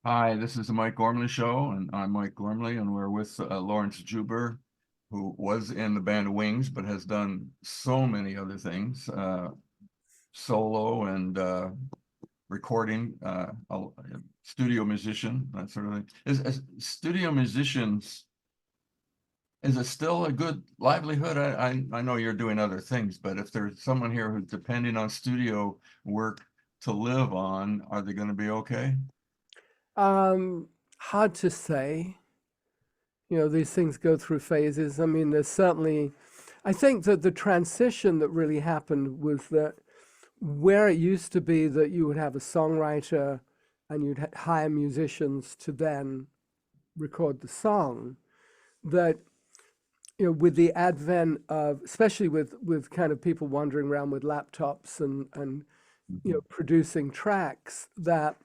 Hi, this is the Mike Gormley Show, and I'm Mike Gormley, and we're with Laurence Juber, who was in the band Wings, but has done so many other things, solo and recording, studio musician, that sort of thing. Is studio musicians, is it still a good livelihood? I know you're doing other things, but if there's someone here who's depending on studio work to live on, are they going to be okay? Hard to say. You know, these things go through phases. I mean, there's certainly, I think that the transition that really happened was that where it used to be that you would have a songwriter and you'd hire musicians to then record the song, that, you know, with the advent of, especially with kind of people wandering around with laptops and you know, Mhm. producing tracks, that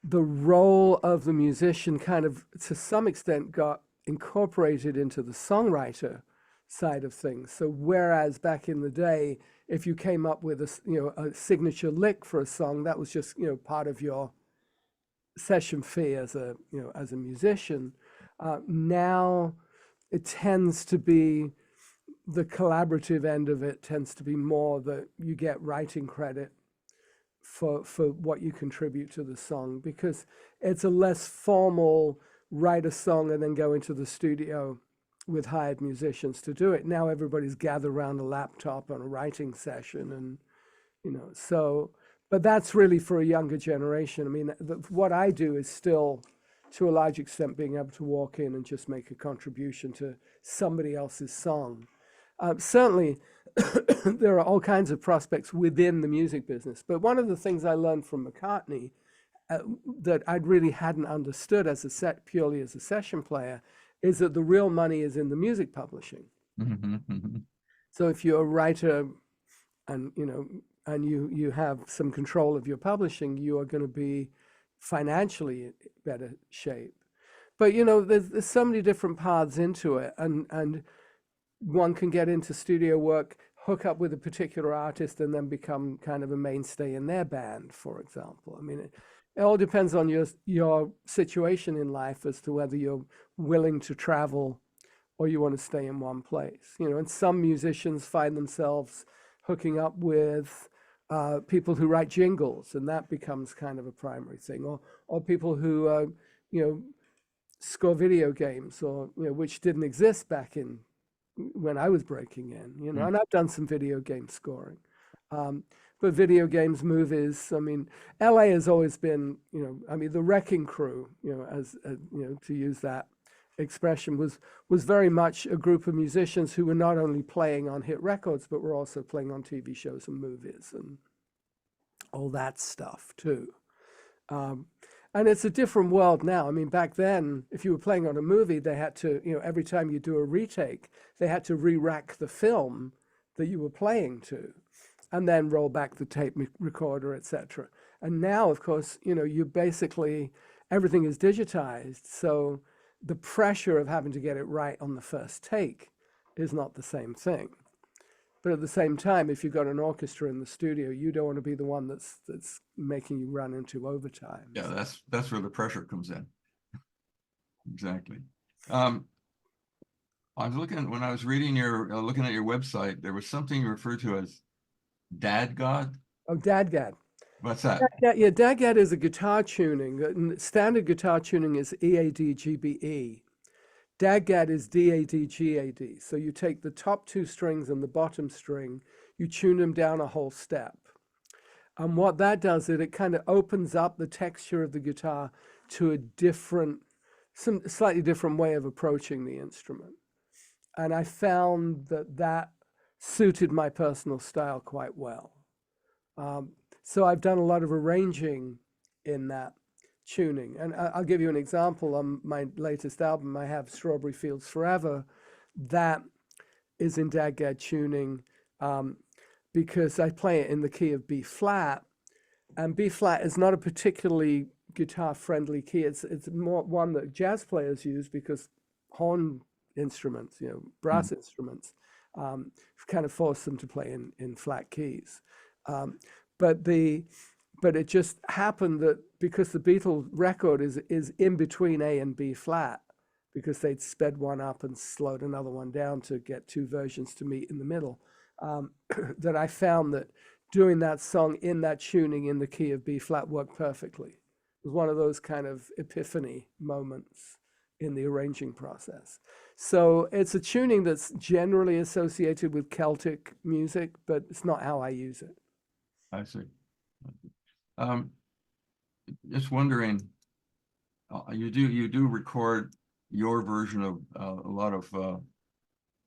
the role of the musician kind of to some extent got incorporated into the songwriter side of things. So whereas back in the day, if you came up with a signature lick for a song, that was just, you know, part of your session fee as a, you know, as a musician. Now it tends to be the collaborative end of it tends to be more that you get writing credit for what you contribute to the song, because it's a less formal write a song and then go into the studio with hired musicians to do it. Now everybody's gathered around a laptop on a writing session, and you know, so but that's really for a younger generation. I mean, what I do is still to a large extent being able to walk in and just make a contribution to somebody else's song. Certainly, there are all kinds of prospects within the music business. But one of the things I learned from McCartney uh, that I really hadn't understood as a set purely as a session player is that the real money is in the music publishing. Mhm, mhm. So if you're a writer and you know and you have some control of your publishing, you are going to be financially in better shape. But you know, there's so many different paths into it, and one can get into studio work, hook up with a particular artist, and then become kind of a mainstay in their band, for example. I mean, it all depends on your situation in life as to whether you're willing to travel or you want to stay in one place. You know, and some musicians find themselves hooking up with people who write jingles, and that becomes kind of a primary thing, or people who you know, score video games, or you know, which didn't exist back in when I was breaking in, you know, Mm. and I've done some video game scoring. Um, but video games, movies, I mean, LA has always been, you know, I mean, the Wrecking Crew, you know, as you know, to use that expression, was very much a group of musicians who were not only playing on hit records, but were also playing on TV shows and movies and all that stuff too. Um, and it's a different world now. I mean, back then, if you were playing on a movie, they had to, you know, every time you do a retake, they had to re-rack the film that you were playing to, and then roll back the tape recorder, etc. And now, of course, you know, you basically everything is digitized, so the pressure of having to get it right on the first take is not the same thing. But at the same time, if you've got an orchestra in the studio, you don't want to be the one that's making you run into overtime. Yeah, So, that's where the pressure comes in. Exactly. Um, I was looking when I was reading your looking at your website, there was something you referred to as dad god. oh, DADGAD. What's that? Yeah, DADGAD is a guitar tuning. Standard guitar tuning is EAD GBE. DADGAD is DAD GAD. So you take the top two strings and the bottom string, you tune them down a whole step. And what that does is it kind of opens up the texture of the guitar to a different, some slightly different way of approaching the instrument. And I found that that suited my personal style quite well. Um, so I've done a lot of arranging in that tuning. And I'll give you an example. On my latest album, I have Strawberry Fields Forever. That is in DADGAD tuning, um, because I play it in the key of B flat. And B flat is not a particularly guitar friendly key. It's more one that jazz players use because horn instruments, you know, Mm. brass instruments, kind of force them to play in flat keys. Um, but but it just happened that because the Beatles record is in between A and B flat, because they'd sped one up and slowed another one down to get two versions to meet in the middle, that I found that doing that song in that tuning in the key of B flat worked perfectly. It was one of those kind of epiphany moments in the arranging process. So it's a tuning that's generally associated with Celtic music, but it's not how I use it. I see. Just wondering, you do record your version of a lot of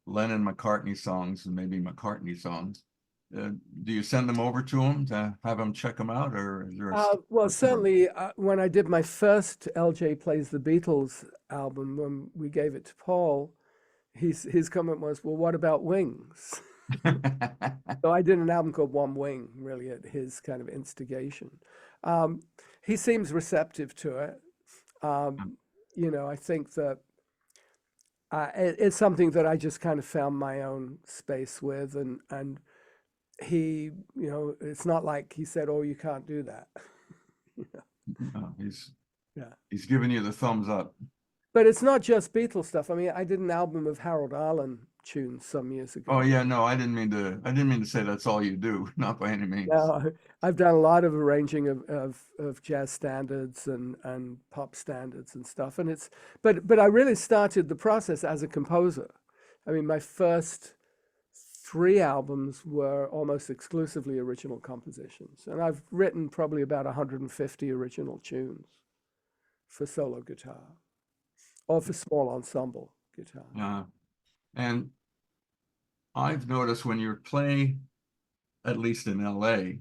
Lennon McCartney songs and maybe McCartney songs. Do you send them over to him to have him check them out, or is there a well, certainly when I did my first LJ Plays the Beatles album, when we gave it to Paul, his comment was, well, what about Wings? So I did an album called One Wing, really at his kind of instigation. He seems receptive to it. You know, I think that it's something that I just kind of found my own space with, and he, you know, it's not like he said, oh, you can't do that. You know? No, he's giving you the thumbs up. But it's not just Beatles stuff. I mean, I did an album of Harold Arlen tunes some years ago. Oh yeah, no, I didn't mean to say that's all you do, not by any means. No, I've done a lot of arranging of jazz standards and pop standards and stuff. And it's but I really started the process as a composer. I mean, my first 3 albums were almost exclusively original compositions, and I've written probably about 150 original tunes for solo guitar or for small ensemble guitar. And I've noticed when you play, at least in LA,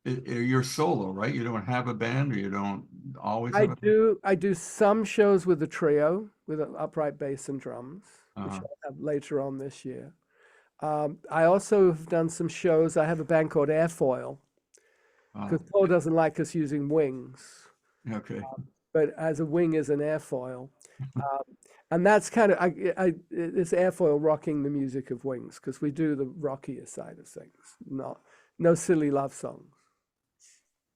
you're solo, right? You don't have a band, or you don't always have I do some shows with a trio with an upright bass and drums, which I'll have later on this year. I also have done some shows. I have a band called Airfoil, because Paul doesn't like us using wings. Okay. But as a wing is an airfoil. And that's kind of, it's Airfoil rocking the music of Wings, because we do the rockier side of things, no silly love songs.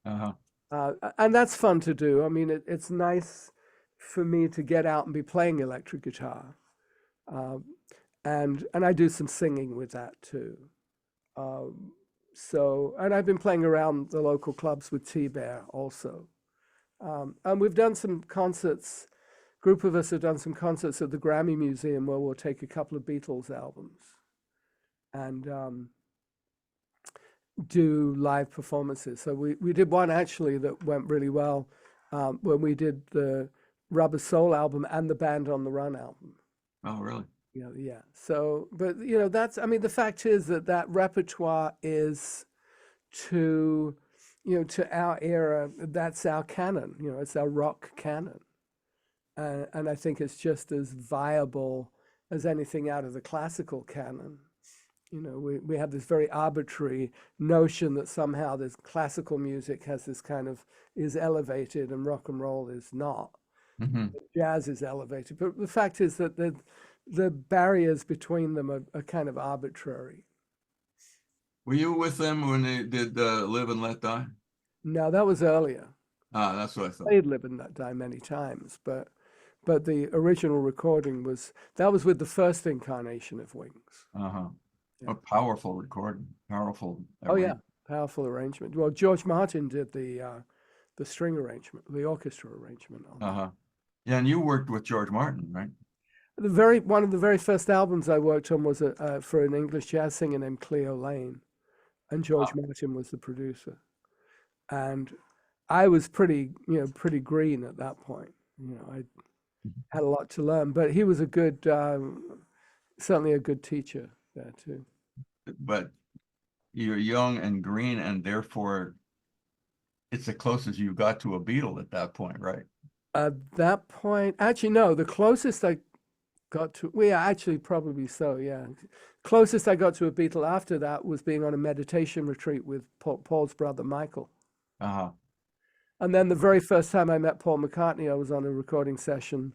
And that's fun to do. I mean, it's nice for me to get out and be playing electric guitar. And I do some singing with that too. And I've been playing around the local clubs with T-Bear also. And we've done some concerts. Group of us have done some concerts at the Grammy Museum where we'll take a couple of Beatles albums and do live performances. So we did one actually that went really well when we did the Rubber Soul album and the Band on the Run album. Oh, really? Yeah. So, but you know, I mean, the fact is that repertoire is to our era, that's our canon, it's our rock canon. And I think it's just as viable as anything out of the classical canon. We have this very arbitrary notion that somehow this classical music has this kind of, is elevated and rock and roll is not. Mm-hmm. Jazz is elevated. But the fact is that the barriers between them are kind of arbitrary. Were you with them when they did Live and Let Die? No, that was earlier. That's what I thought. They'd Live and Let Die many times, but the original recording was with the first incarnation of Wings. Yeah. A powerful recording, powerful. Oh yeah, powerful arrangement. Well, George Martin did the string arrangement, the orchestra arrangement. Yeah, and you worked with George Martin, right? One of the very first albums I worked on was for an English jazz singer named Cleo Lane, and George Martin was the producer. And I was pretty green at that point. I had a lot to learn, but he was certainly a good teacher there too. But you're young and green, and therefore it's the closest you got to a Beatle at that point, right? At that point, actually, no, the closest I got to, actually probably so, yeah. Closest I got to a Beatle after that was being on a meditation retreat with Paul's brother, Michael. And then the very first time I met Paul McCartney, I was on a recording session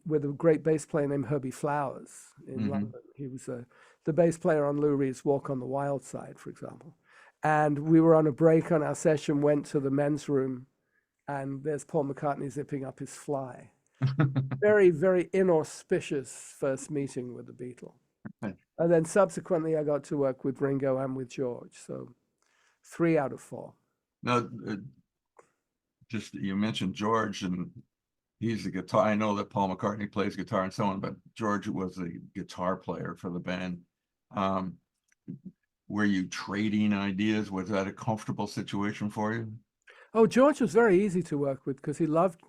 with a great bass player named Herbie Flowers in London. He was the bass player on Lou Reed's Walk on the Wild Side, for example. And we were on a break on our session, went to the men's room, and there's Paul McCartney zipping up his fly. Very, very inauspicious first meeting with the Beatle. And then subsequently, I got to work with Ringo and with George. So 3 out of 4. Now, just you mentioned George, and he's the guitar. I know that Paul McCartney plays guitar and so on, but George was the guitar player for the band. Were you trading ideas? Was that a comfortable situation for you? Oh, George was very easy to work with because he loved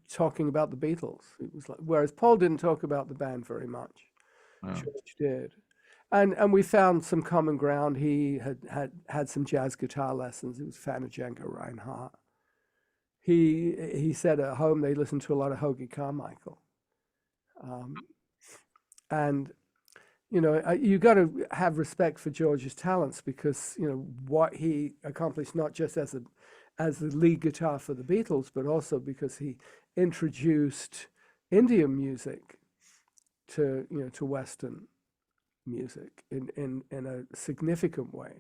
talking about the Beatles. It was like, whereas Paul didn't talk about the band very much. Oh. George did. And we found some common ground. He had some jazz guitar lessons. He was a fan of Django Reinhardt. He said at home they listened to a lot of Hoagie Carmichael. And you know, you got to have respect for George's talents because, you know, what he accomplished, not just as the lead guitar for the Beatles, but also because he introduced Indian music to, you know, to Western music in a significant way.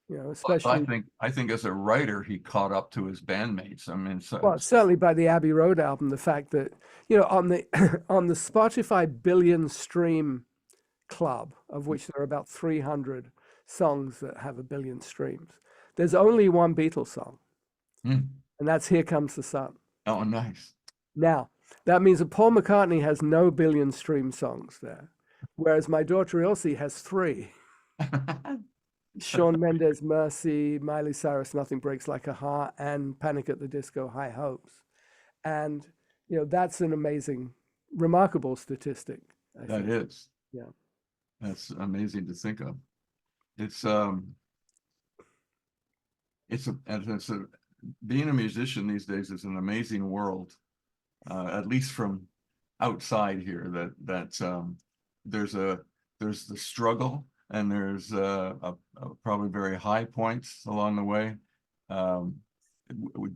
You know, especially I think as a writer, he caught up to his bandmates. I mean, well, certainly by the Abbey Road album, the fact that, you know, on the on the Spotify billion stream club, of which there are about 300 songs that have 1 billion streams, there's only one Beatles song, and that's "Here Comes the Sun." Oh, nice. Now, that means that Paul McCartney has no billion stream songs there, whereas My Daughter Elsie has 3. Shawn Mendes, Mercy, Miley Cyrus, Nothing Breaks Like a Heart, and Panic at the Disco, High Hopes. And, you know, that's an amazing, remarkable statistic. That is. Yeah. That's amazing to think of. Being a musician these days is an amazing world, at least from outside here, there's the struggle, and there's probably very high points along the way. Would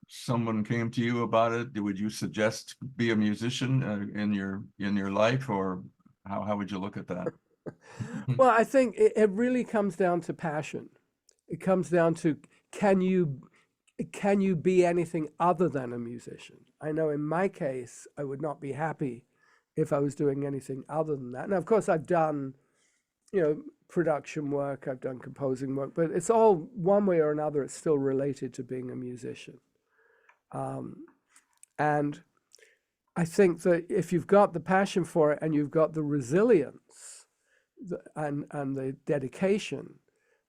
someone came to you about it, would you suggest be a musician in your life, or how would you look at that? Well, I think it really comes down to passion. It comes down to can you be anything other than a musician? I know in my case, I would not be happy if I was doing anything other than that. Now, of course, I've done, you know, production work, I've done composing work, but it's all one way or another, it's still related to being a musician. And I think that if you've got the passion for it and you've got the resilience and the dedication,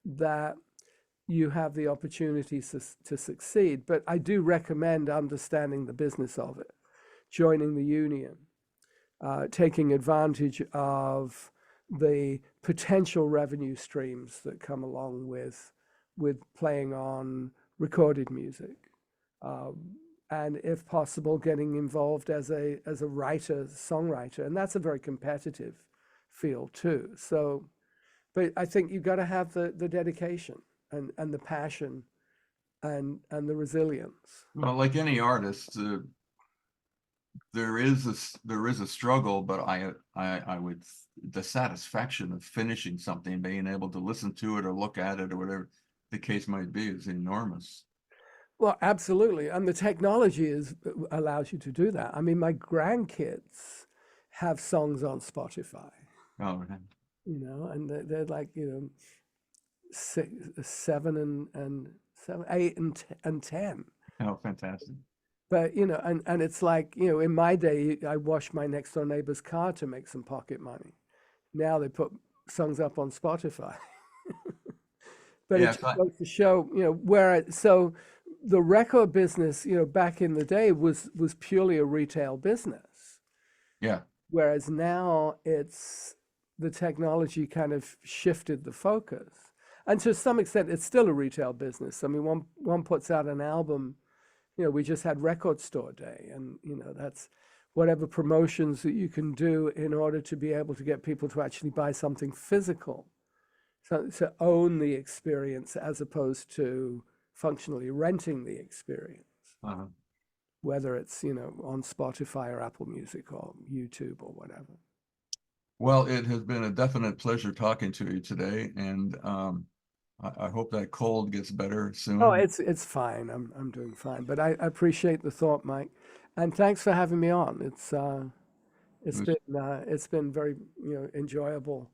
that you have the opportunity to succeed. But I do recommend understanding the business of it, joining the union, taking advantage of the potential revenue streams that come along with playing on recorded music. And if possible, getting involved as a writer, songwriter, and that's a very competitive field too. So, but I think you've got to have the dedication and the passion and the resilience. Well, like any artist, there is a struggle, but I would, the satisfaction of finishing something, being able to listen to it or look at it or whatever the case might be, is enormous. Well, absolutely. And the technology allows you to do that. I mean, my grandkids have songs on Spotify. Oh, okay. You know, and they're like, you know, 7 and 8 and 10. Oh, fantastic. But, you know, and it's like, you know, in my day, I washed my next door neighbor's car to make some pocket money. Now they put songs up on Spotify. But Yeah, it just goes to show, you know, so the record business, you know, back in the day was purely a retail business. Yeah. Whereas now it's the technology kind of shifted the focus. And to some extent, it's still a retail business. I mean, one puts out an album, you know, we just had Record Store Day, and, you know, that's whatever promotions that you can do in order to be able to get people to actually buy something physical. So to own the experience as opposed to functionally renting the experience, whether it's, you know, on Spotify or Apple Music or YouTube or whatever. Well, it has been a definite pleasure talking to you today, and I hope that cold gets better soon. Oh, it's fine. I'm doing fine. But I appreciate the thought, Mike, and thanks for having me on. It was, It's been very enjoyable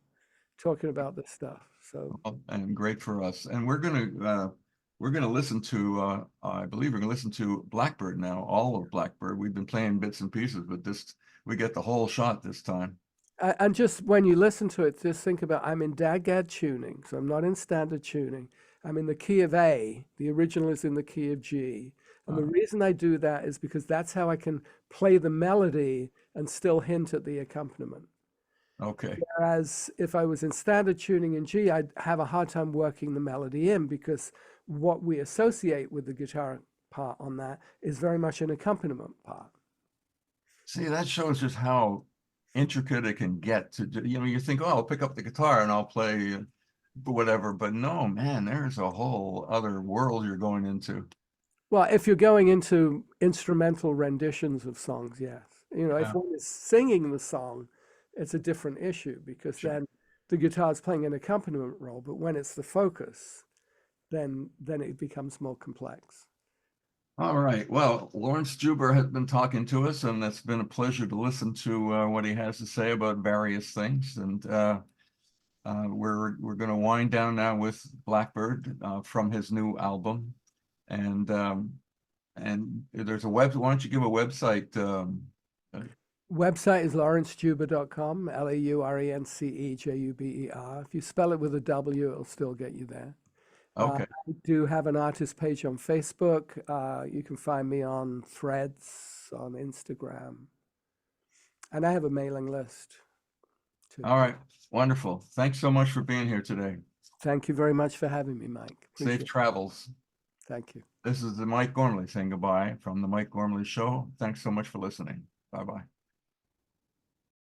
talking about this stuff. So and great for us. And we're gonna listen to I believe we're gonna listen to Blackbird now, all of Blackbird. We've been playing bits and pieces, but this we get the whole shot this time. and just when you listen to it, just think about I'm in DAGAD tuning, so I'm not in standard tuning. I'm in the key of A. The original is in the key of G. And the Uh, reason I do that is because that's how I can play the melody and still hint at the accompaniment. okay. Whereas if I was in standard tuning in G, I'd have a hard time working the melody in because what we associate with the guitar part on that is very much an accompaniment part. See, that shows just how intricate it can get to, you think, oh, I'll pick up the guitar and I'll play whatever, but no, man, there's a whole other world you're going into. Well, if you're going into instrumental renditions of songs, yes. If Yeah, one is singing the song, it's a different issue because sure. then the guitar's playing an accompaniment role. But when it's the focus, then it becomes more complex. All right. Well, Lawrence Juber has been talking to us, and it's been a pleasure to listen to what he has to say about various things. And we're going to wind down now with Blackbird from his new album. And there's a web. Why don't you give a website? Uh, Website is laurencejuber.com, LAURENCEJUBER. If you spell it with a W, it'll still get you there. okay. I do have an artist page on Facebook. You can find me on Threads, on Instagram. And I have a mailing list too. All right. Wonderful. Thanks so much for being here today. Thank you very much for having me, Mike. Safe Appreciate it. travels. Thank you. This is the Mike Gormley saying goodbye from the Mike Gormley Show. Thanks so much for listening. Bye-bye.